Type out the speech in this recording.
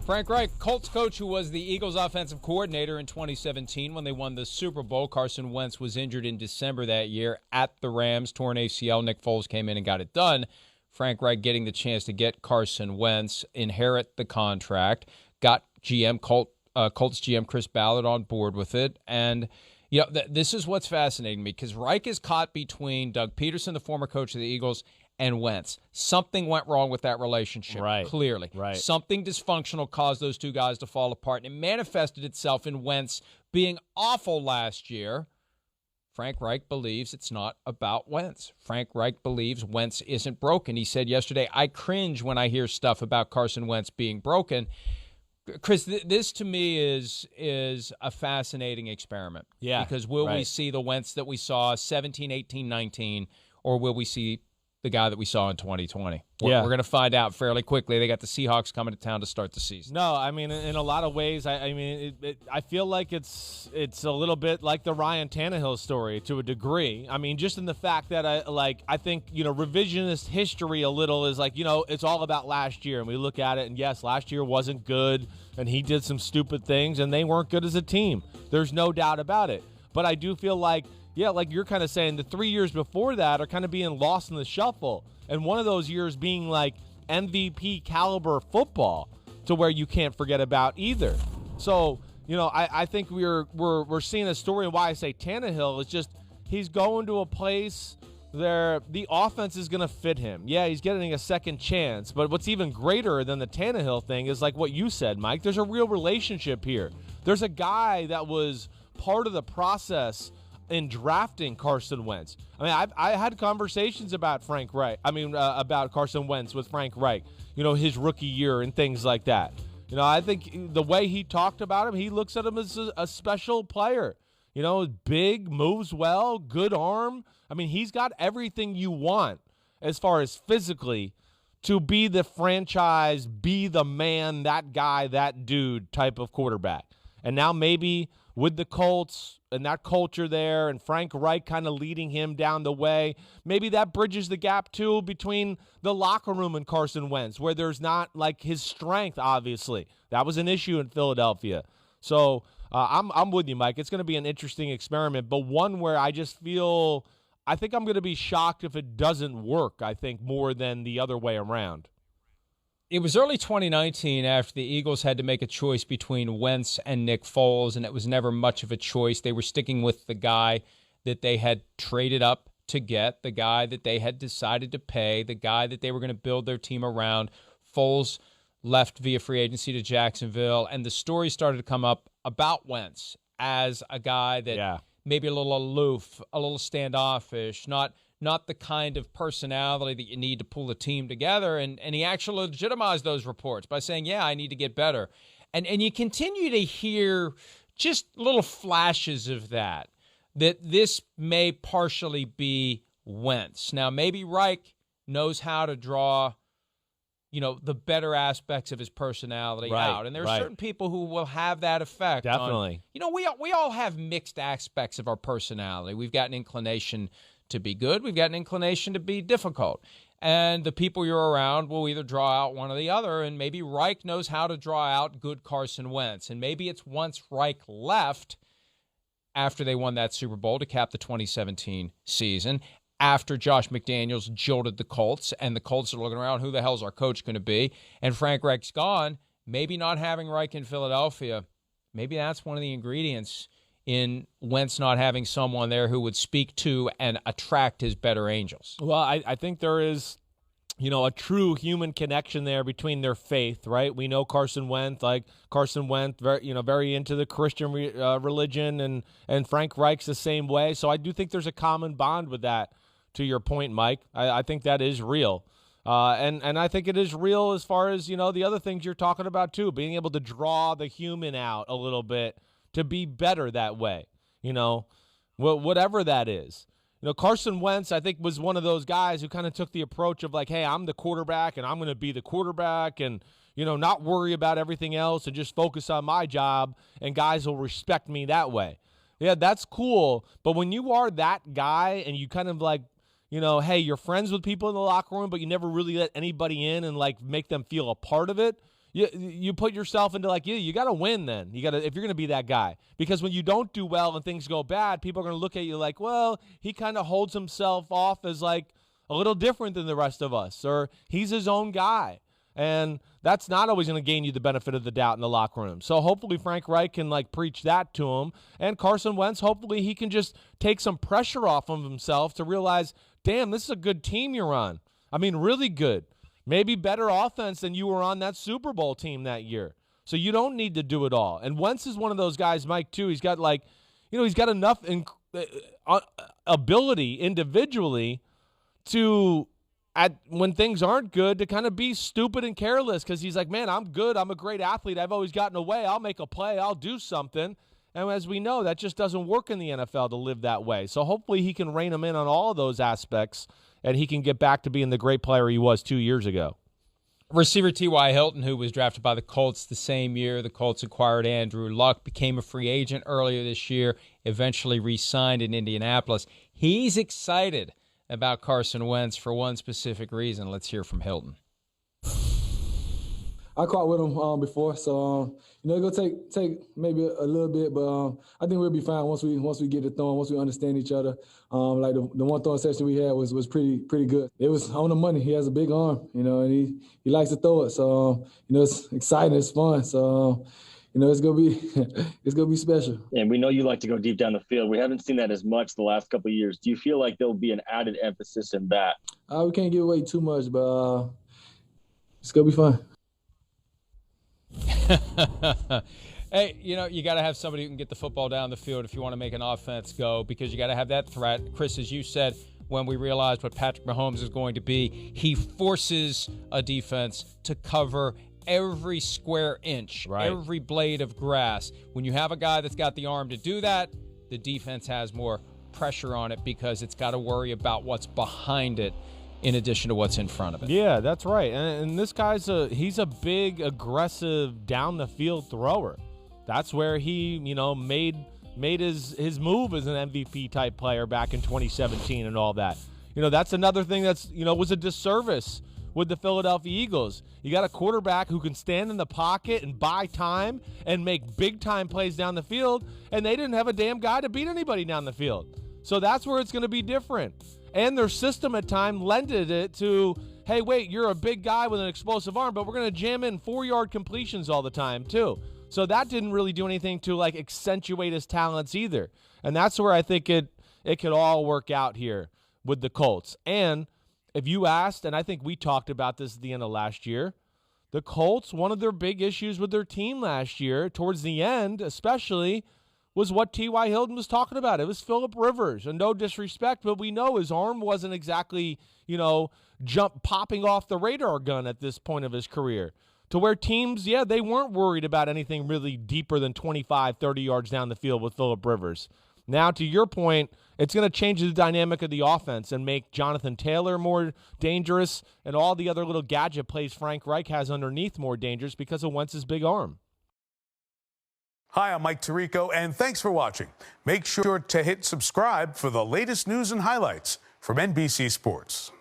Frank Reich, Colts coach who was the Eagles offensive coordinator in 2017 when they won the Super Bowl. Carson Wentz was injured in December that year at the Rams, torn ACL. Nick Foles came in and got it done. Frank Reich getting the chance to get Carson Wentz, inherit the contract, got Colts GM Chris Ballard on board with it. And this is what's fascinating me, because Reich is caught between Doug Peterson, the former coach of the Eagles, and Wentz. Something went wrong with that relationship, clearly. Right. Something dysfunctional caused those two guys to fall apart, and it manifested itself in Wentz being awful last year. Frank Reich believes it's not about Wentz. Frank Reich believes Wentz isn't broken. He said yesterday, I cringe when I hear stuff about Carson Wentz being broken. Chris, this to me is a fascinating experiment. Yeah. Because will we see the Wentz that we saw 17, 18, 19, or will we see the guy that we saw in 2020? We're going to find out fairly quickly. They got the Seahawks coming to town to start the season. No, I mean, in a lot of ways, I feel like it's a little bit like the Ryan Tannehill story to a degree. I mean, just in the fact that I think, revisionist history a little is like, it's all about last year. And we look at it, and yes, last year wasn't good, and he did some stupid things, and they weren't good as a team. There's no doubt about it. But I do feel like, like you're kind of saying, the 3 years before that are kind of being lost in the shuffle. And one of those years being like MVP caliber football, to where you can't forget about either. So, I think we're seeing a story, and why I say Tannehill is just he's going to a place there the offense is going to fit him. Yeah, he's getting a second chance. But what's even greater than the Tannehill thing is like what you said, Mike. There's a real relationship here. There's a guy that was part of the process in drafting Carson Wentz. I mean, I had conversations about about Carson Wentz with Frank Reich, his rookie year and things like that. I think the way he talked about him, he looks at him as a special player. Big, moves well, good arm. I mean, he's got everything you want as far as physically to be the franchise, be the man, that guy, that dude type of quarterback. And now maybe with the Colts and that culture there and Frank Reich kind of leading him down the way, maybe that bridges the gap, too, between the locker room and Carson Wentz, where there's not, like, his strength, obviously. That was an issue in Philadelphia. So I'm with you, Mike. It's going to be an interesting experiment, but one where I just feel I think I'm going to be shocked if it doesn't work, I think, more than the other way around. It was early 2019 after the Eagles had to make a choice between Wentz and Nick Foles, and it was never much of a choice. They were sticking with the guy that they had traded up to get, the guy that they had decided to pay, the guy that they were going to build their team around. Foles left via free agency to Jacksonville, and the story started to come up about Wentz as a guy that maybe a little aloof, a little standoffish, not the kind of personality that you need to pull a team together. And he actually legitimized those reports by saying, I need to get better. And you continue to hear just little flashes of that this may partially be Wentz. Now, maybe Reich knows how to draw, the better aspects of his personality out. And there are certain people who will have that effect. Definitely. We all have mixed aspects of our personality. We've got an inclination to be good. We've got an inclination to be difficult. And the people you're around will either draw out one or the other, and maybe Reich knows how to draw out good Carson Wentz. And maybe it's once Reich left after they won that Super Bowl to cap the 2017 season, after Josh McDaniels jolted the Colts, and the Colts are looking around, who the hell's our coach going to be? And Frank Reich's gone. Maybe not having Reich in Philadelphia, maybe that's one of the ingredients in Wentz not having someone there who would speak to and attract his better angels. Well, I think there is, a true human connection there between their faith, right? We know Carson Wentz, very into the Christian religion, and Frank Reich's the same way. So I do think there's a common bond with that, to your point, Mike. I think that is real. And I think it is real as far as, the other things you're talking about, too, being able to draw the human out a little bit to be better that way, whatever that is. Carson Wentz, I think, was one of those guys who kind of took the approach of like, hey, I'm the quarterback and I'm going to be the quarterback and, not worry about everything else and just focus on my job, and guys will respect me that way. Yeah, that's cool. But when you are that guy and you kind of like, hey, you're friends with people in the locker room, but you never really let anybody in and like make them feel a part of it, you put yourself into like, you got to win then. You got to, if you're going to be that guy. Because when you don't do well and things go bad, people are going to look at you like, well, he kind of holds himself off as like a little different than the rest of us, or he's his own guy. And that's not always going to gain you the benefit of the doubt in the locker room. So hopefully Frank Reich can like preach that to him. And Carson Wentz, hopefully he can just take some pressure off of himself to realize, damn, this is a good team you're on. I mean, really good. Maybe better offense than you were on that Super Bowl team that year. So you don't need to do it all. And Wentz is one of those guys, Mike, too. He's got like, he's got enough ability individually to, when things aren't good, to kind of be stupid and careless, because he's like, man, I'm good. I'm a great athlete. I've always gotten away. I'll make a play. I'll do something. And as we know, that just doesn't work in the NFL to live that way. So hopefully he can rein him in on all of those aspects, and he can get back to being the great player he was 2 years ago. Receiver T.Y. Hilton, who was drafted by the Colts the same year the Colts acquired Andrew Luck, became a free agent earlier this year, eventually re-signed in Indianapolis. He's excited about Carson Wentz for one specific reason. Let's hear from Hilton. I caught with him before, so it's gonna take maybe a little bit, but I think we'll be fine once we get it throwing, once we understand each other. Like the one throwing session we had was pretty good. It was on the money. He has a big arm, and he likes to throw it. So it's exciting, it's fun. So it's gonna be special. And we know you like to go deep down the field. We haven't seen that as much the last couple of years. Do you feel like there'll be an added emphasis in that? We can't give away too much, but it's gonna be fun. Hey, you got to have somebody who can get the football down the field if you want to make an offense go, because you got to have that threat. Chris, as you said, when we realized what Patrick Mahomes is going to be, he forces a defense to cover every square inch, right, every blade of grass. When you have a guy that's got the arm to do that, the defense has more pressure on it because it's got to worry about what's behind it in addition to what's in front of it. Yeah, that's right. And this guy's he's a big, aggressive, down-the-field thrower. That's where he, made his move as an MVP-type player back in 2017 and all that. That's another thing that's, was a disservice with the Philadelphia Eagles. You got a quarterback who can stand in the pocket and buy time and make big-time plays down the field, and they didn't have a damn guy to beat anybody down the field. So that's where it's going to be different. And their system at times lended it to, hey, wait, you're a big guy with an explosive arm, but we're going to jam in 4-yard completions all the time too. So that didn't really do anything to like accentuate his talents either. And that's where I think it could all work out here with the Colts. And if you asked, and I think we talked about this at the end of last year, the Colts, one of their big issues with their team last year, towards the end especially, was what T.Y. Hilton was talking about. It was Phillip Rivers. And no disrespect, but we know his arm wasn't exactly, popping off the radar gun at this point of his career. To where teams, they weren't worried about anything really deeper than 25, 30 yards down the field with Phillip Rivers. Now, to your point, it's going to change the dynamic of the offense and make Jonathan Taylor more dangerous and all the other little gadget plays Frank Reich has underneath more dangerous because of Wentz's big arm. Hi, I'm Mike Tirico, and thanks for watching. Make sure to hit subscribe for the latest news and highlights from NBC Sports.